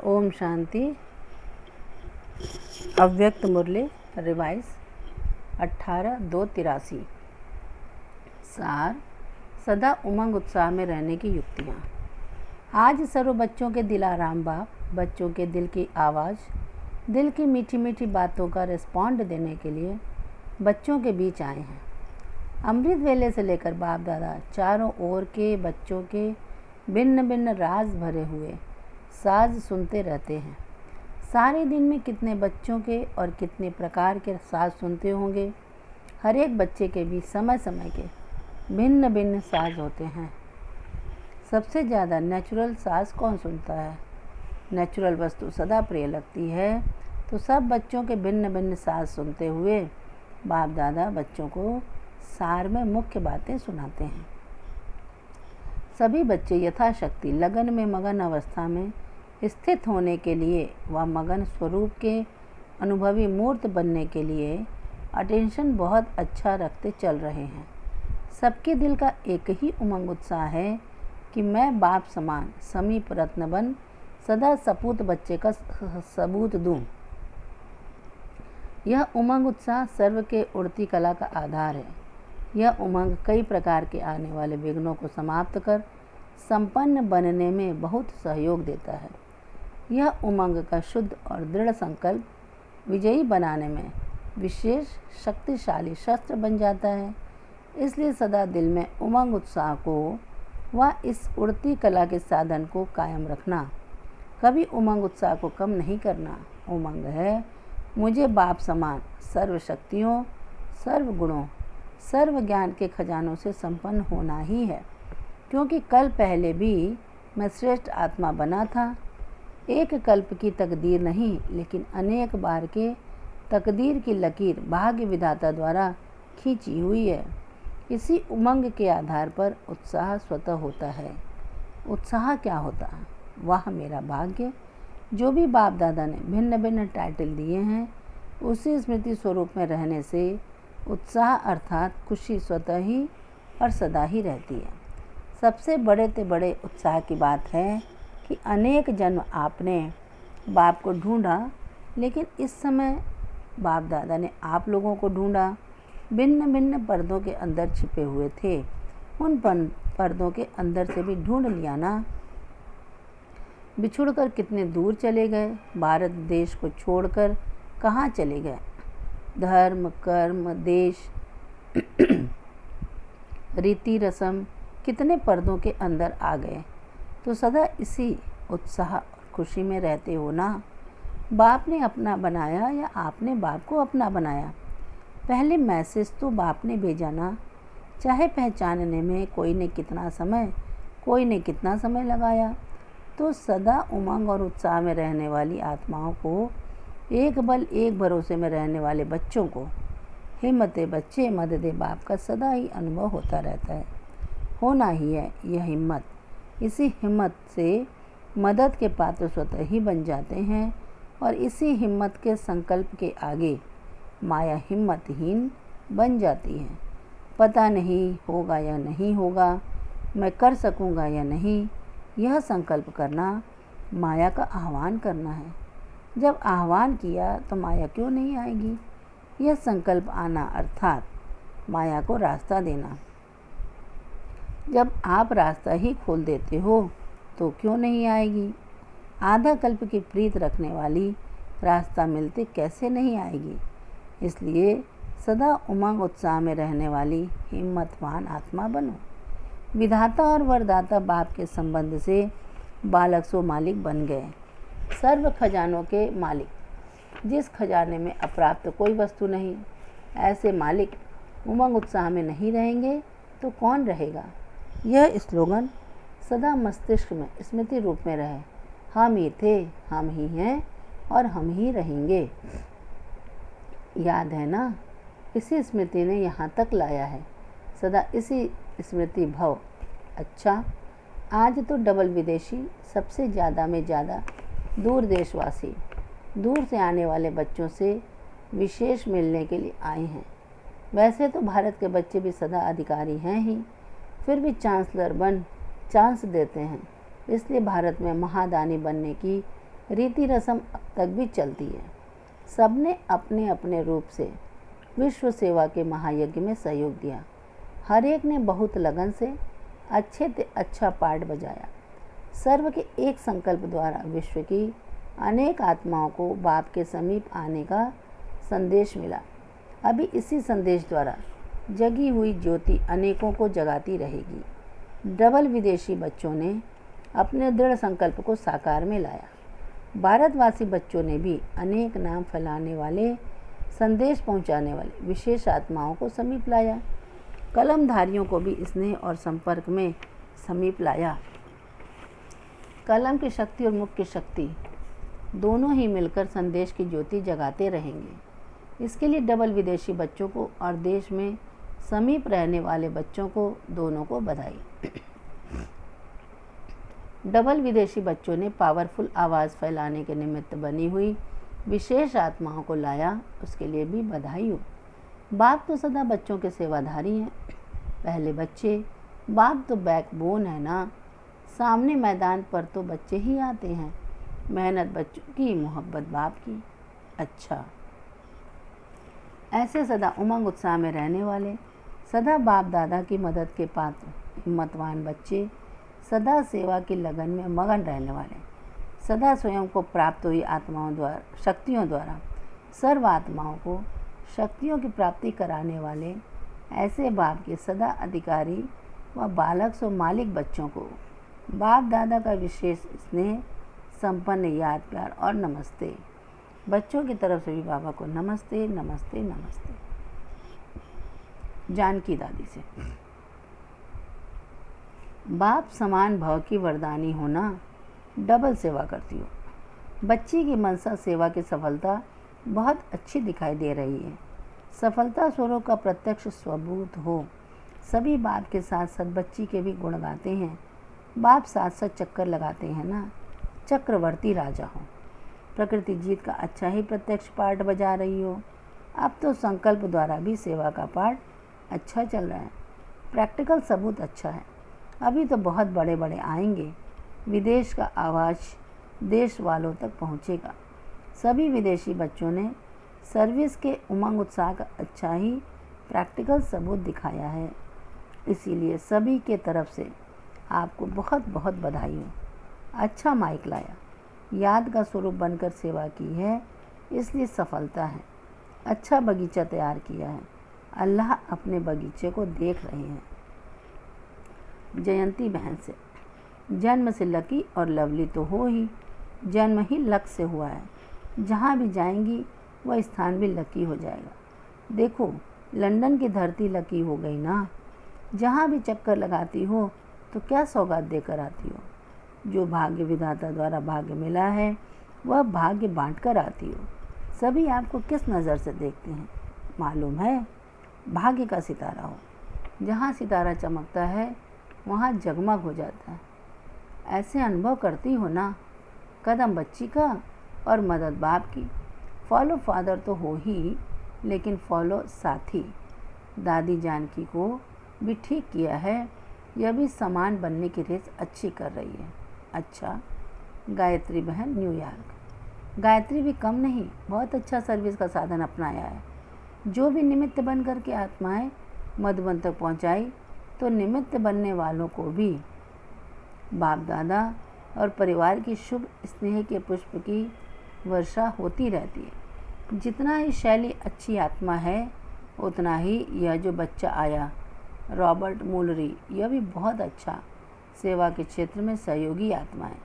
ओम शांति। अव्यक्त मुरली रिवाइज 18/2/83। सार सदा उमंग उत्साह में रहने की युक्तियाँ। आज सर्व बच्चों के दिलाराम बाप बच्चों के दिल की आवाज़, दिल की मीठी मीठी बातों का रिस्पॉन्ड देने के लिए बच्चों के बीच आए हैं। अमृत वेले से लेकर बाप दादा चारों ओर के बच्चों के भिन्न भिन्न राज भरे हुए साज सुनते रहते हैं। सारे दिन में कितने बच्चों के और कितने प्रकार के साज सुनते होंगे। हर एक बच्चे के भी समय समय के भिन्न भिन्न साज होते हैं। सबसे ज़्यादा नेचुरल साज कौन सुनता है? नेचुरल वस्तु सदा प्रिय लगती है। तो सब बच्चों के भिन्न भिन्न साज सुनते हुए बाप दादा बच्चों को सार में मुख्य बातें सुनाते हैं। सभी बच्चे यथाशक्ति लगन में मगन अवस्था में स्थित होने के लिए व मगन स्वरूप के अनुभवी मूर्त बनने के लिए अटेंशन बहुत अच्छा रखते चल रहे हैं। सबके दिल का एक ही उमंग उत्साह है कि मैं बाप समान समीप रत्न बन सदा सपूत बच्चे का सबूत दूं। यह उमंग उत्साह सर्व के उड़ती कला का आधार है। यह उमंग कई प्रकार के आने वाले विघ्नों को समाप्त कर संपन्न बनने में बहुत सहयोग देता है। यह उमंग का शुद्ध और दृढ़ संकल्प विजयी बनाने में विशेष शक्तिशाली शस्त्र बन जाता है। इसलिए सदा दिल में उमंग उत्साह को व इस उड़ती कला के साधन को कायम रखना, कभी उमंग उत्साह को कम नहीं करना। उमंग है मुझे बाप समान सर्व शक्तियों, सर्व गुणों, सर्व ज्ञान के खजानों से संपन्न होना ही है। क्योंकि कल पहले भी मैं श्रेष्ठ आत्मा बना था। एक कल्प की तकदीर नहीं, लेकिन अनेक बार के तकदीर की लकीर भाग्य विधाता द्वारा खींची हुई है। इसी उमंग के आधार पर उत्साह स्वतः होता है। उत्साह क्या होता है? वह मेरा भाग्य। जो भी बाप दादा ने भिन्न भिन्न टाइटल दिए हैं, उसी स्मृति स्वरूप में रहने से उत्साह अर्थात खुशी स्वतः ही और सदा ही रहती है। सबसे बड़े से बड़े उत्साह की बात है कि अनेक जन्म आपने बाप को ढूंढा, लेकिन इस समय बाप दादा ने आप लोगों को ढूंढा। भिन्न भिन्न पर्दों के अंदर छिपे हुए थे, उन पर्दों के अंदर से भी ढूंढ लिया ना। बिछुड़कर कितने दूर चले गए, भारत देश को छोड़कर कहाँ चले गए। धर्म, कर्म, देश, रीति रस्म कितने पर्दों के अंदर आ गए। तो सदा इसी उत्साह और खुशी में रहते हो ना। बाप ने अपना बनाया या आपने बाप को अपना बनाया? पहले मैसेज तो बाप ने भेजा ना। चाहे पहचानने में कोई ने कितना समय, कोई ने कितना समय लगाया। तो सदा उमंग और उत्साह में रहने वाली आत्माओं को, एक बल एक भरोसे में रहने वाले बच्चों को हिम्मते बच्चे मददे बाप का सदा ही अनुभव होता रहता है। होना ही है यह हिम्मत। इसी हिम्मत से मदद के पात्र स्वतः ही बन जाते हैं और इसी हिम्मत के संकल्प के आगे माया हिम्मतहीन बन जाती है। पता नहीं होगा या नहीं होगा, मैं कर सकूँगा या नहीं, यह संकल्प करना माया का आह्वान करना है। जब आह्वान किया तो माया क्यों नहीं आएगी? यह संकल्प आना अर्थात माया को रास्ता देना। जब आप रास्ता ही खोल देते हो तो क्यों नहीं आएगी? आधा कल्प की प्रीत रखने वाली रास्ता मिलते कैसे नहीं आएगी? इसलिए सदा उमंग उत्साह में रहने वाली हिम्मतवान आत्मा बनो। विधाता और वरदाता बाप के संबंध से बालक सो मालिक बन गए, सर्व खजानों के मालिक। जिस खजाने में अप्राप्त कोई वस्तु नहीं, ऐसे मालिक उमंग उत्साह में नहीं रहेंगे तो कौन रहेगा? यह स्लोगन सदा मस्तिष्क में स्मृति रूप में रहे। हम ही थे, हम ही हैं और हम ही रहेंगे। याद है ना? इसी स्मृति ने यहाँ तक लाया है। सदा इसी स्मृति भव। अच्छा, आज तो डबल विदेशी, सबसे ज़्यादा में ज़्यादा दूर देशवासी, दूर से आने वाले बच्चों से विशेष मिलने के लिए आए हैं। वैसे तो भारत के बच्चे भी सदा अधिकारी हैं ही, फिर भी चांसलर बन चांस देते हैं। इसलिए भारत में महादानी बनने की रीति रस्म अब तक भी चलती है। सबने अपने अपने रूप से विश्व सेवा के महायज्ञ में सहयोग दिया। हर एक ने बहुत लगन से अच्छे से अच्छा पाठ बजाया। सर्व के एक संकल्प द्वारा विश्व की अनेक आत्माओं को बाप के समीप आने का संदेश मिला। अभी इसी संदेश द्वारा जगी हुई ज्योति अनेकों को जगाती रहेगी। डबल विदेशी बच्चों ने अपने दृढ़ संकल्प को साकार में लाया। भारतवासी बच्चों ने भी अनेक नाम फैलाने वाले, संदेश पहुंचाने वाले विशेष आत्माओं को समीप लाया। कलमधारियों को भी स्नेह और संपर्क में समीप लाया। कलम की शक्ति और मुख की शक्ति दोनों ही मिलकर संदेश की ज्योति जगाते रहेंगे। इसके लिए डबल विदेशी बच्चों को और देश में समीप रहने वाले बच्चों को दोनों को बधाई। डबल विदेशी बच्चों ने पावरफुल आवाज़ फैलाने के निमित्त बनी हुई विशेष आत्माओं को लाया, उसके लिए भी बधाई हो। बाप तो सदा बच्चों के सेवाधारी हैं। पहले बच्चे, बाप तो बैकबोन है ना। सामने मैदान पर तो बच्चे ही आते हैं। मेहनत बच्चों की, मोहब्बत बाप की। अच्छा, ऐसे सदा उमंग उत्साह में रहने वाले, सदा बाप दादा की मदद के पात्र हिम्मतवान बच्चे, सदा सेवा की लगन में मगन रहने वाले, सदा स्वयं को प्राप्त हुई आत्माओं द्वारा, शक्तियों द्वारा सर्व आत्माओं को शक्तियों की प्राप्ति कराने वाले, ऐसे बाप के सदा अधिकारी व बालक सो मालिक बच्चों को बाप दादा का विशेष स्नेह संपन्न याद, प्यार और नमस्ते। बच्चों की तरफ से भी बाबा को नमस्ते नमस्ते नमस्ते। जानकी दादी से, बाप समान भाव की वरदानी होना, डबल सेवा करती हो। बच्ची की मनसा सेवा की सफलता बहुत अच्छी दिखाई दे रही है। सफलता स्वरूप का प्रत्यक्ष स्वभूत हो। सभी बाप के साथ साथ बच्ची के भी गुण गाते हैं। बाप साथ साथ चक्कर लगाते हैं ना। चक्रवर्ती राजा हो। प्रकृति जीत का अच्छा ही प्रत्यक्ष पाठ बजा रही हो। अब तो संकल्प द्वारा भी सेवा का पाठ अच्छा चल रहा है। प्रैक्टिकल सबूत अच्छा है। अभी तो बहुत बड़े बड़े आएंगे। विदेश का आवाज़ देश वालों तक पहुंचेगा। सभी विदेशी बच्चों ने सर्विस के उमंग उत्साह का अच्छा ही प्रैक्टिकल सबूत दिखाया है। इसीलिए सभी के तरफ से आपको बहुत बहुत बधाई हो। अच्छा माइक लाया, याद का स्वरूप बनकर सेवा की है, इसलिए सफलता है। अच्छा बगीचा तैयार किया है। अल्लाह अपने बगीचे को देख रहे हैं। जयंती बहन से, जन्म से लकी और लवली तो हो ही, जन्म ही लक से हुआ है। जहाँ भी जाएंगी वह स्थान भी लकी हो जाएगा। देखो, लंदन की धरती लकी हो गई ना। जहाँ भी चक्कर लगाती हो तो क्या सौगात देकर आती हो। जो भाग्य विधाता द्वारा भाग्य मिला है वह भाग्य बांट कर आती हो। सभी आपको किस नज़र से देखते हैं मालूम है? भाग्य का सितारा हो। जहाँ सितारा चमकता है वहाँ जगमग हो जाता है। ऐसे अनुभव करती हो ना। कदम बच्ची का और मदद बाप की। फॉलो फादर तो हो ही, लेकिन फॉलो साथी। दादी जानकी को भी ठीक किया है। यह भी समान बनने की रेस अच्छी कर रही है। अच्छा, गायत्री बहन न्यूयॉर्क। गायत्री भी कम नहीं, बहुत अच्छा सर्विस का साधन अपनाया है। जो भी निमित्त बन कर के आत्माएं मधुबन तक पहुंचाई, तो निमित्त बनने वालों को भी बाप दादा और परिवार की शुभ स्नेह के पुष्प की वर्षा होती रहती है। जितना ही शैली अच्छी आत्मा है, उतना ही यह जो बच्चा आया रॉबर्ट मूलरी, यह भी बहुत अच्छा सेवा के क्षेत्र में सहयोगी आत्मा है।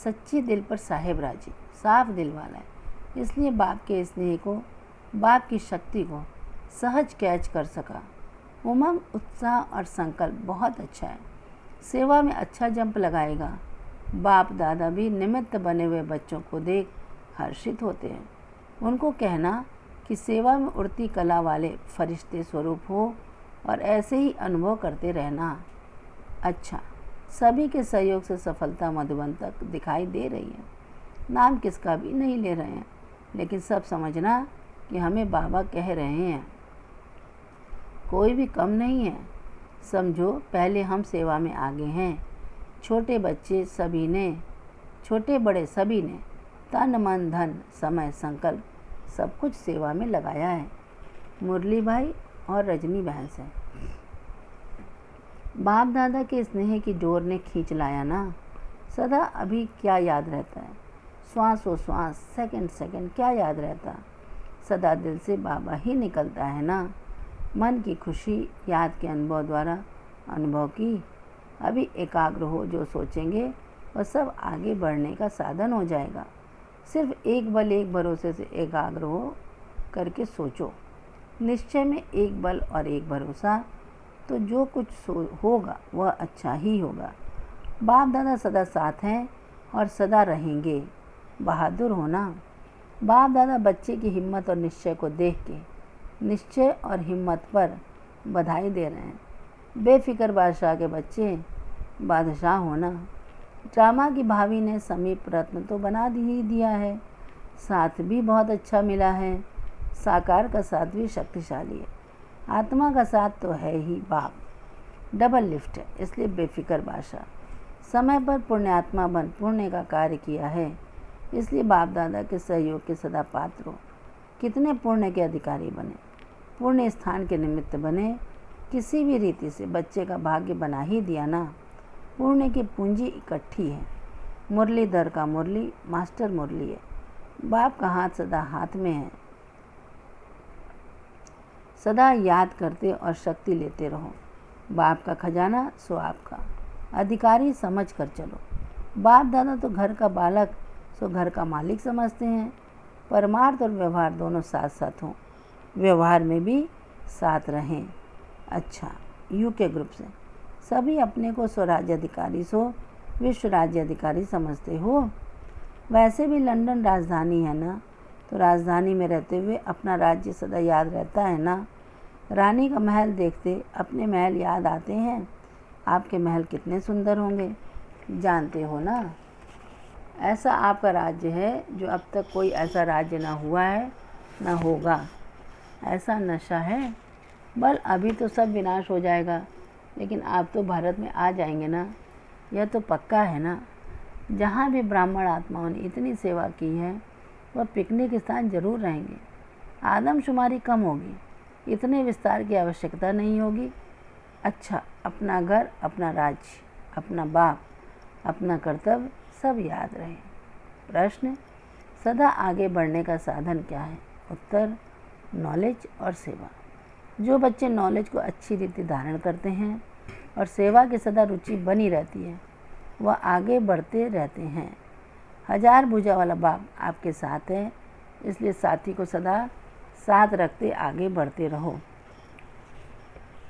सच्ची दिल पर साहेब राजी, साफ दिल वाला है। इसलिए बाप के स्नेह को, बाप की शक्ति को सहज कैच कर सका। उमंग, उत्साह और संकल्प बहुत अच्छा है। सेवा में अच्छा जंप लगाएगा। बाप दादा भी निमित्त बने हुए बच्चों को देख हर्षित होते हैं। उनको कहना कि सेवा में उड़ती कला वाले फरिश्ते स्वरूप हो और ऐसे ही अनुभव करते रहना। अच्छा, सभी के सहयोग से सफलता मधुबन तक दिखाई दे रही है। नाम किसका भी नहीं ले रहे हैं, लेकिन सब समझना कि हमें बाबा कह रहे हैं। कोई भी कम नहीं है। समझो, पहले हम सेवा में आगे हैं। छोटे बच्चे सभी ने, छोटे बड़े सभी ने तन मन धन समय संकल्प सब कुछ सेवा में लगाया है। मुरली भाई और रजनी बहन से। बाप दादा के स्नेह की डोर ने खींच लाया ना। सदा अभी क्या याद रहता है, श्वासों श्वास सेकंड सेकंड क्या याद रहता। सदा दिल से बाबा ही निकलता है ना। मन की खुशी याद के अनुभव द्वारा अनुभव की। अभी एकाग्र हो, जो सोचेंगे वह सब आगे बढ़ने का साधन हो जाएगा। सिर्फ एक बल एक भरोसे से एकाग्र हो करके सोचो। निश्चय में एक बल और एक भरोसा, तो जो कुछ होगा वह अच्छा ही होगा। बाप दादा सदा साथ हैं और सदा रहेंगे। बहादुर होना। बाप दादा बच्चे की हिम्मत और निश्चय को देख के निश्चय और हिम्मत पर बधाई दे रहे हैं। बेफिक्र बादशाह के बच्चे, बादशाह होना। ड्रामा की भाभी ने समीप रत्न तो बना ही दिया है, साथ भी बहुत अच्छा मिला है। साकार का साथ भी शक्तिशाली है। आत्मा का साथ तो है ही बाप, डबल लिफ्ट है, इसलिए बेफिक्र बादशाह। समय पर पुण्यात्मा बन पुण्य का कार्य किया है, इसलिए बाप दादा के सहयोग के सदा पात्र हो। कितने पुण्य के अधिकारी बने, पुण्य स्थान के निमित्त बने। किसी भी रीति से बच्चे का भाग्य बना ही दिया ना। पुण्य की पूंजी इकट्ठी है। मुरलीधर का मुरली मास्टर मुरली है। बाप का हाथ सदा हाथ में है। सदा याद करते और शक्ति लेते रहो। बाप का खजाना सो आपका, अधिकारी समझ कर चलो। बाप दादा तो घर का बालक सो घर का मालिक समझते हैं। परमार्थ और व्यवहार दोनों साथ साथ हों, व्यवहार में भी साथ रहें। अच्छा, यूके ग्रुप से। सभी अपने को स्वराज्य अधिकारी सो विश्व राज्य अधिकारी समझते हो। वैसे भी लंदन राजधानी है ना, तो राजधानी में रहते हुए अपना राज्य सदा याद रहता है ना। रानी का महल देखते अपने महल याद आते हैं। आपके महल कितने सुंदर होंगे, जानते हो ना। ऐसा आपका राज्य है जो अब तक कोई ऐसा राज्य ना हुआ है ना होगा। ऐसा नशा है, बल अभी तो सब विनाश हो जाएगा, लेकिन आप तो भारत में आ जाएंगे ना, यह तो पक्का है ना। जहाँ भी ब्राह्मण आत्माओं ने इतनी सेवा की है, वह पिकनिक स्थान जरूर रहेंगे। आदमशुमारी कम होगी, इतने विस्तार की आवश्यकता नहीं होगी। अच्छा, अपना घर, अपना राज्य, अपना बाप, अपना कर्तव्य सब याद रहे। प्रश्न, सदा आगे बढ़ने का साधन क्या है? उत्तर, नॉलेज और सेवा। जो बच्चे नॉलेज को अच्छी रीति धारण करते हैं और सेवा की सदा रुचि बनी रहती है, वह आगे बढ़ते रहते हैं। हजार भुजा वाला बाप आपके साथ है, इसलिए साथी को सदा साथ रखते आगे बढ़ते रहो।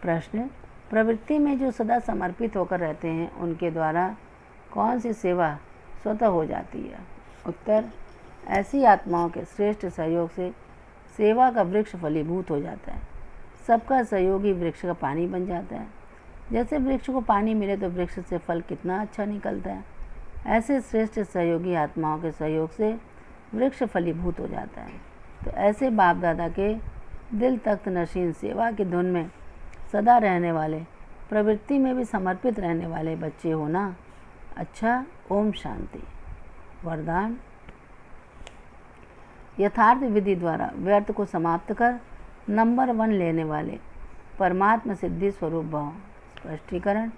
प्रश्न, प्रवृत्ति में जो सदा समर्पित होकर रहते हैं, उनके द्वारा कौन सी सेवा स्वतः हो जाती है? उत्तर, ऐसी आत्माओं के श्रेष्ठ सहयोग से सेवा का वृक्ष फलीभूत हो जाता है। सबका सहयोगी वृक्ष का पानी बन जाता है। जैसे वृक्ष को पानी मिले तो वृक्ष से फल कितना अच्छा निकलता है, ऐसे श्रेष्ठ सहयोगी आत्माओं के सहयोग से वृक्ष फलीभूत हो जाता है। तो ऐसे बाप दादा के दिल तख्त नशीन सेवा की धुन में सदा रहने वाले, प्रवृत्ति में भी समर्पित रहने वाले बच्चे हो ना। अच्छा, ओम शांति। वरदान, यथार्थ विधि द्वारा व्यर्थ को समाप्त कर नंबर 1 लेने वाले परमात्मा सिद्धि स्वरूप भाव। स्पष्टीकरण,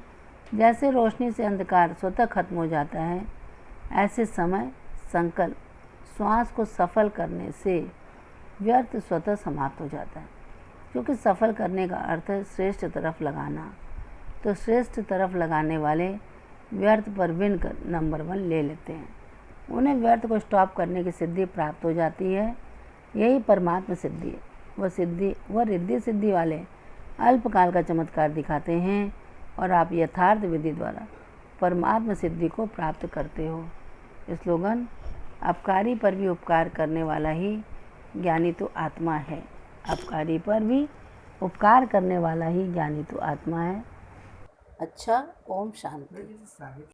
जैसे रोशनी से अंधकार स्वतः खत्म हो जाता है, ऐसे समय संकल्प श्वास को सफल करने से व्यर्थ स्वतः समाप्त हो जाता है। क्योंकि सफल करने का अर्थ है श्रेष्ठ तरफ लगाना, तो श्रेष्ठ तरफ लगाने वाले व्यर्थ पर विन कर नंबर 1 ले लेते हैं। उन्हें व्यर्थ को स्टॉप करने की सिद्धि प्राप्त हो जाती है। यही परमात्मा सिद्धि है। वह रिद्धि सिद्धि वाले अल्पकाल का चमत्कार दिखाते हैं और आप यथार्थ विधि द्वारा परमात्मा सिद्धि को प्राप्त करते हो। स्लोगन, अपकारी पर भी उपकार करने वाला ही ज्ञानी तो आत्मा है। अपकारी पर भी उपकार करने वाला ही ज्ञानी तो आत्मा है। अच्छा, ओम शांति।